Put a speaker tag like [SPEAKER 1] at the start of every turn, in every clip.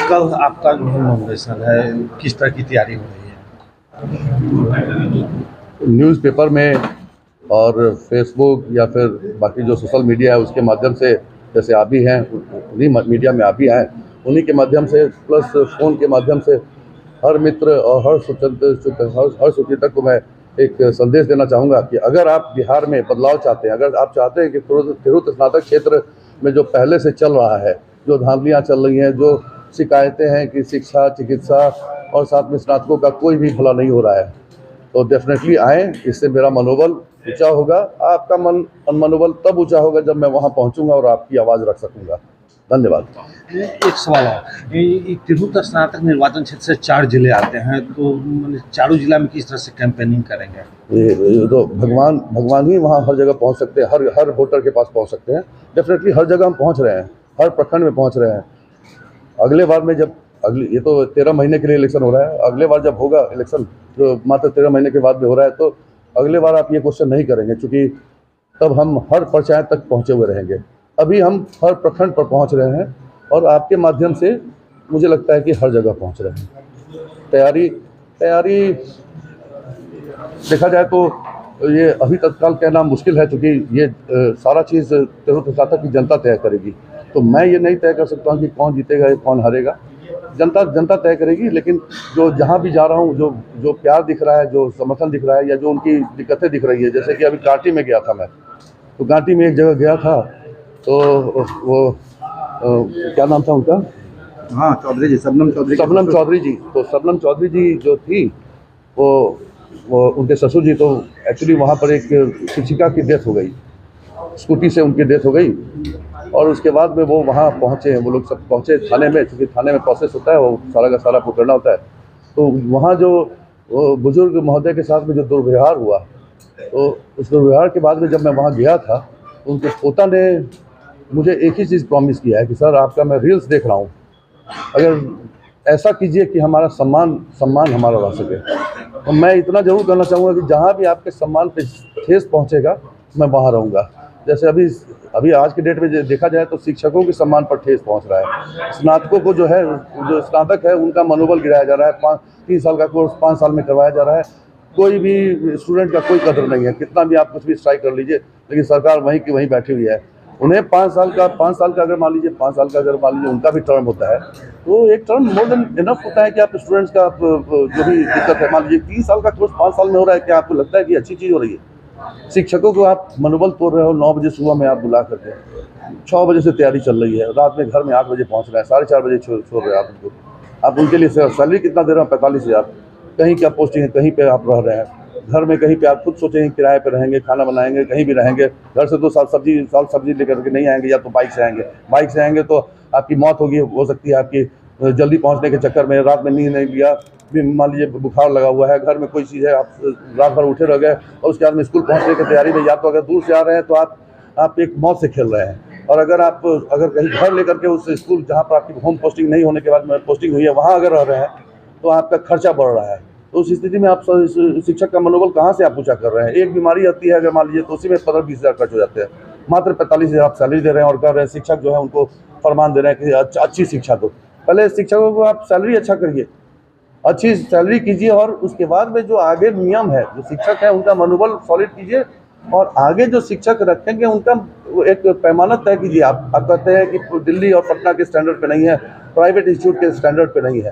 [SPEAKER 1] कल आपका जो है नॉमिनेशन है, किस तरह की तैयारी हो रही है?
[SPEAKER 2] न्यूज़पेपर में और फेसबुक या फिर बाकी जो सोशल मीडिया है उसके माध्यम से, जैसे आप भी हैं उन्हीं मीडिया में आप भी हैं, उन्हीं के माध्यम से प्लस फ़ोन के माध्यम से हर मित्र और हर सोचचिंतक को मैं एक संदेश देना चाहूँगा कि अगर आप बिहार में बदलाव चाहते हैं, अगर आप चाहते हैं कि तिरहुत स्नातक क्षेत्र में जो पहले से चल रहा है, जो धांधलियाँ चल रही हैं, जो शिकायतें हैं कि शिक्षा, चिकित्सा और साथ में स्नातकों का कोई भी भला नहीं हो रहा है, तो डेफिनेटली आएँ। इससे मेरा मनोबल ऊंचा होगा। आपका मनोबल तब ऊंचा होगा जब मैं वहां पहुंचूंगा और आपकी आवाज़ रख सकूंगा। धन्यवाद।
[SPEAKER 1] एक सवाल और, तिरहुत स्नातक निर्वाचन क्षेत्र से 4 जिले आते हैं, तो चारों जिला में किस तरह से कैंपेनिंग करेंगे?
[SPEAKER 2] ये तो भगवान ही वहाँ हर जगह पहुँच सकते हैं, हर वोटर के पास पहुँच सकते हैं। डेफिनेटली हर जगह हम पहुँच रहे हैं, हर प्रखंड में पहुँच रहे हैं। अगले बार में जब ये तो 13 महीने के लिए इलेक्शन हो रहा है, अगले बार जब होगा इलेक्शन जो मात्र 13 महीने के बाद में हो रहा है, तो अगले बार आप ये क्वेश्चन नहीं करेंगे, क्योंकि तब हम हर पंचायत तक पहुँचे हुए रहेंगे। अभी हम हर प्रखंड पर पहुँच रहे हैं और आपके माध्यम से मुझे लगता है कि हर जगह पहुँच रहे हैं। तैयारी देखा जाए तो ये अभी तत्काल कहना मुश्किल है, क्योंकि ये सारा चीज़ तिरहुत स्नातक की जनता तय करेगी। तो मैं ये नहीं तय कर सकता हूँ कि कौन जीतेगा या कौन हारेगा। जनता तय करेगी। लेकिन जो जहाँ भी जा रहा हूँ, जो प्यार दिख रहा है, जो समर्थन दिख रहा है, या जो उनकी दिक्कतें दिख रही है, जैसे कि अभी घाटी में गया था मैं, तो घाटी में एक जगह गया था, तो वो क्या नाम था उनका?
[SPEAKER 3] हाँ, चौधरी जी, शबनम चौधरी जी।
[SPEAKER 2] तो शबनम चौधरी जी जो थी, वो उनके ससुर जी, तो एक्चुअली वहाँ पर एक शिक्षिका की डेथ हो गई, स्कूटी से उनकी डेथ हो गई। और उसके बाद में वो वहाँ पहुँचे, वो लोग सब पहुँचे थाने में, क्योंकि थाने में प्रोसेस होता है, वो सारा का सारा करना होता है। तो वहाँ जो बुजुर्ग महोदय के साथ में जो दुर्व्यवहार हुआ, तो उस दुर्व्यवहार के बाद में जब मैं वहाँ गया था, उनके पोता ने मुझे एक ही चीज़ प्रॉमिस किया है कि सर, आपका मैं रील्स देख रहा हूँ, अगर ऐसा कीजिए कि हमारा सम्मान हमारा रह सके। तो मैं इतना ज़रूर करना चाहूँगा कि जहाँ भी आपके सम्मान पे ठेस पहुँचेगा, मैं वहाँ रहूँगा। जैसे अभी आज के डेट में देखा जाए तो शिक्षकों के सम्मान पर ठेस पहुँच रहा है। स्नातकों को जो स्नातक है, उनका मनोबल गिराया जा रहा है। 3 साल का कोर्स 5 साल में करवाया जा रहा है। कोई भी स्टूडेंट का कोई कदर नहीं है, कितना भी आप कुछ भी स्ट्राइक कर लीजिए, लेकिन सरकार वहीं की वहीं बैठी हुई है। उन्हें 5 साल का अगर मान लीजिए उनका भी टर्म होता है, तो एक टर्म मोर देन इनफ होता है कि आप स्टूडेंट्स का जो भी दिक्कत है, मान लीजिए 3 साल का कोर्स 5 साल में हो रहा है, क्या आपको लगता है कि अच्छी चीज़ हो रही है? शिक्षकों को आप मनोबल तोड़ रहे हो। 9 बजे सुबह में आप बुला करके 6 बजे से तैयारी चल रही है, रात में घर में 8 बजे पहुँच रहे हैं, 4:30 बजे छोड़ रहे हैं आप उनको। आप उनके लिए सैलरी कितना दे रहे हो? 45,000। कहीं क्या पोस्टिंग है, कहीं पे आप रह रहे हैं, घर में कहीं पे आप खुद सोचेंगे किराए पे रहेंगे, खाना बनाएंगे, कहीं भी रहेंगे। घर से तो साल सब्जी लेकर के नहीं आएंगे, या तो बाइक से आएंगे तो आपकी मौत हो सकती है आपकी जल्दी पहुंचने के चक्कर में। रात में नींद नहीं लिया, मान लीजिए बुखार लगा हुआ है, घर में कोई चीज़ है, आप रात भर उठे रह गए, और उसके बाद में स्कूल पहुँचने की तैयारी में, या तो अगर दूर से आ रहे हैं तो आप एक मौत से खेल रहे हैं। और अगर कहीं घर लेकर के उस स्कूल जहाँ पर आपकी होम पोस्टिंग नहीं होने के बाद में पोस्टिंग हुई है, वहाँ अगर रह रहे हैं, तो आपका खर्चा बढ़ रहा है। तो उस स्थिति में आप शिक्षक का मनोबल कहाँ से आप ऊँचा कर रहे हैं? एक बीमारी आती है अगर मान लीजिए, तो उसी में 15-20 हज़ार खर्च हो जाते हैं। मात्र 45,000 आप सैलरी दे रहे हैं और कह रहे हैं शिक्षक जो है उनको फरमान दे रहे हैं कि अच्छी शिक्षा दो। पहले शिक्षकों को आप सैलरी अच्छा करिए, अच्छी सैलरी कीजिए, और उसके बाद में जो आगे नियम है, जो शिक्षक है उनका मनोबल सॉलिड कीजिए, और आगे जो शिक्षक रखेंगे उनका एक पैमाना तय कीजिए। आप कहते हैं कि दिल्ली और पटना के स्टैंडर्ड पे नहीं है, प्राइवेट इंस्टीट्यूट के स्टैंडर्ड पे नहीं है,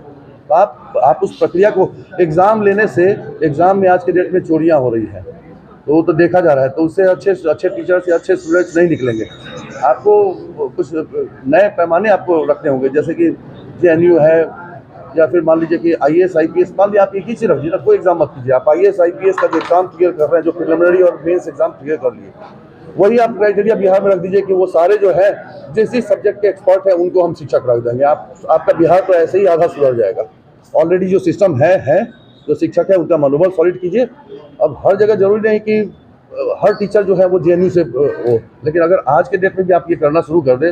[SPEAKER 2] तो आप उस प्रक्रिया को, एग्ज़ाम लेने से, एग्ज़ाम में आज के डेट में चोरियां हो रही हैं, तो वो तो देखा जा रहा है, तो उससे अच्छे टीचर्स या अच्छे स्टूडेंट्स नहीं निकलेंगे। आपको कुछ नए पैमाने आपको रखने होंगे, जैसे कि JNU है, या फिर मान लीजिए कि IAS IPS, मान लीजिए आप एक ही चीज़ रखिए ना, कोई एग्जाम मत कीजिए। आप IAS IPS का जो एग्जाम क्लियर कर रहे हैं, जो प्रिलिमिनरी और मेंस एग्जाम क्लियर कर लिए, वही आप क्राइटेरिया बिहार में रख दीजिए कि वो सारे जो है जिस सब्जेक्ट के एक्सपर्ट है उनको हम शिक्षक रख देंगे। आपका बिहार तो ऐसे ही आधा सुधर जाएगा। ऑलरेडी जो सिस्टम है, जो शिक्षक है उनका मनोबल सॉलिड कीजिए। अब हर जगह जरूरी नहीं कि हर टीचर जो है वो JNU से हो, लेकिन अगर आज के डेट में भी आप ये करना शुरू कर दें,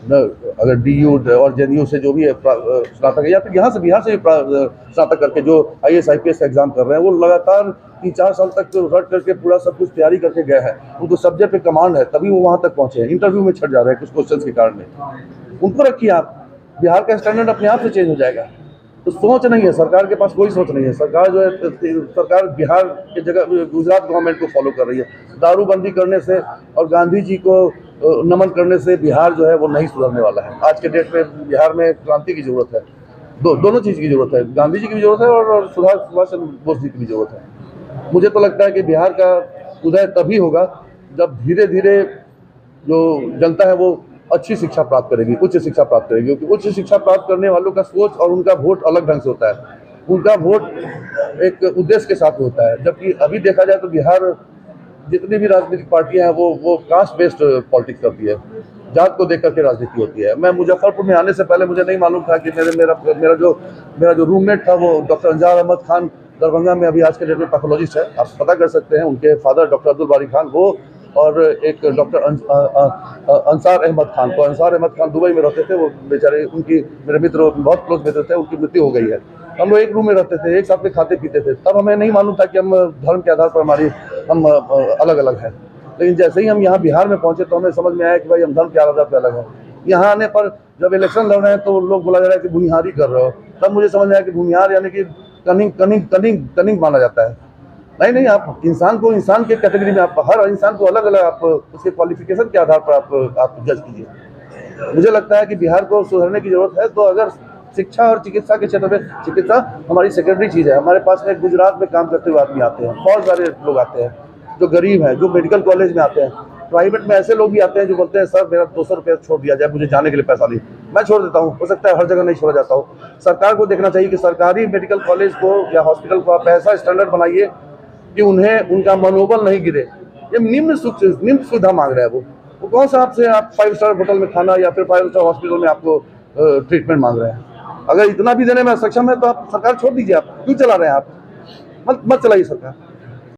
[SPEAKER 2] अगर DU और JNU से जो भी स्नातक है, या फिर यहाँ से बिहार से स्नातक करके जो IAS IPS का एग्जाम कर रहे हैं, वो लगातार 3-4 साल तक रट करके पूरा सब कुछ तैयारी करके गए हैं, उनको सब्जेक्ट पे कमांड है, तभी वो वहाँ तक पहुँचे हैं। इंटरव्यू में छट जा रहे हैं कुछ क्वेश्चन के कारण में, उनको रखिए आप। बिहार का स्टैंडर्ड अपने आप से चेंज हो जाएगा। तो सोच नहीं है, सरकार के पास कोई सोच नहीं है। सरकार जो है, सरकार बिहार की जगह गुजरात गवर्नमेंट को फॉलो कर रही है। दारूबंदी करने से और गांधी जी को नमन करने से बिहार जो है वो नहीं सुधरने वाला है। आज के डेट में बिहार में क्रांति की जरूरत है, दोनों चीज़ की जरूरत है, गांधी जी की भी जरूरत है और सुभाष चंद्र बोस जी की भी जरूरत है। मुझे तो लगता है कि बिहार का उदय तभी होगा जब धीरे धीरे जो जनता है वो अच्छी शिक्षा प्राप्त करेगी, उच्च शिक्षा प्राप्त करेगी। क्योंकि उच्च शिक्षा प्राप्त करने वालों का सोच और उनका वोट अलग ढंग से होता है। उनका वोट एक उद्देश्य के साथ होता है, जबकि अभी देखा जाए तो बिहार जितनी भी राजनीतिक पार्टियां हैं वो कास्ट बेस्ड पॉलिटिक्स करती है, जात को देख करके राजनीति होती है। मैं मुजफ्फरपुर में आने से पहले मुझे नहीं मालूम था कि मेरा जो रूममेट था वो डॉक्टर अंजार अहमद खान दरभंगा में अभी आज के डेट में पैथोलॉजिस्ट है, आप पता कर सकते हैं। उनके फादर डॉक्टर अब्दुल बारी खान, वो और एक डॉक्टर अंसार अहमद खान। तो अंसार अहमद खान दुबई में रहते थे, वो बेचारे, उनकी मेरे मित्र बहुत क्लोज मित्र थे, उनकी मृत्यु हो गई है। हम लोग एक रूम में रहते थे, एक साथ में खाते पीते थे। तब हमें नहीं मालूम था कि हम धर्म के आधार पर हम अलग अलग हैं। लेकिन जैसे ही हम यहाँ बिहार में पहुंचे तो हमें समझ में आया कि भाई हम धर्म के आधार पर अलग हैं। यहाँ आने पर जब इलेक्शन लड़ रहे हैं तो लोग बोला जा रहा है कि भूमिहारी कर रहे हो। तब मुझे समझ में आया कि भूमिहार यानी कि कनिंग माना जाता है। नहीं, आप इंसान को इंसान के कैटेगरी में, आप हर इंसान को अलग अलग आप उसके क्वालिफिकेशन के आधार पर आप जज कीजिए। मुझे लगता है कि बिहार को सुधरने की जरूरत है। तो अगर शिक्षा और चिकित्सा के क्षेत्र में, चिकित्सा हमारी सेकेंडरी चीज़ है। हमारे पास में गुजरात में काम करते हुए आदमी आते हैं, बहुत सारे लोग आते हैं जो गरीब हैं, जो मेडिकल कॉलेज में आते हैं। प्राइवेट में ऐसे लोग भी आते हैं जो बोलते हैं सर मेरा 200 रुपये छोड़ दिया जाए, मुझे जाने के लिए पैसा नहीं। मैं छोड़ देता हूँ, हो सकता है हर जगह नहीं छोड़ा जाता हूँ। सरकार को देखना चाहिए कि सरकारी मेडिकल कॉलेज को या हॉस्पिटल को आप ऐसा स्टैंडर्ड बनाइए कि उन्हें उनका मनोबल नहीं गिरे। ये निम्न सुविधा मांग रहा है वो कौन सा आपसे आप 5 स्टार होटल में खाना या फिर 5 स्टार हॉस्पिटल में आपको ट्रीटमेंट मांग रहे हैं। अगर इतना भी देने में सक्षम है तो आप सरकार छोड़ दीजिए। आप क्यों चला रहे हैं? आप मत चलाइए सरकार।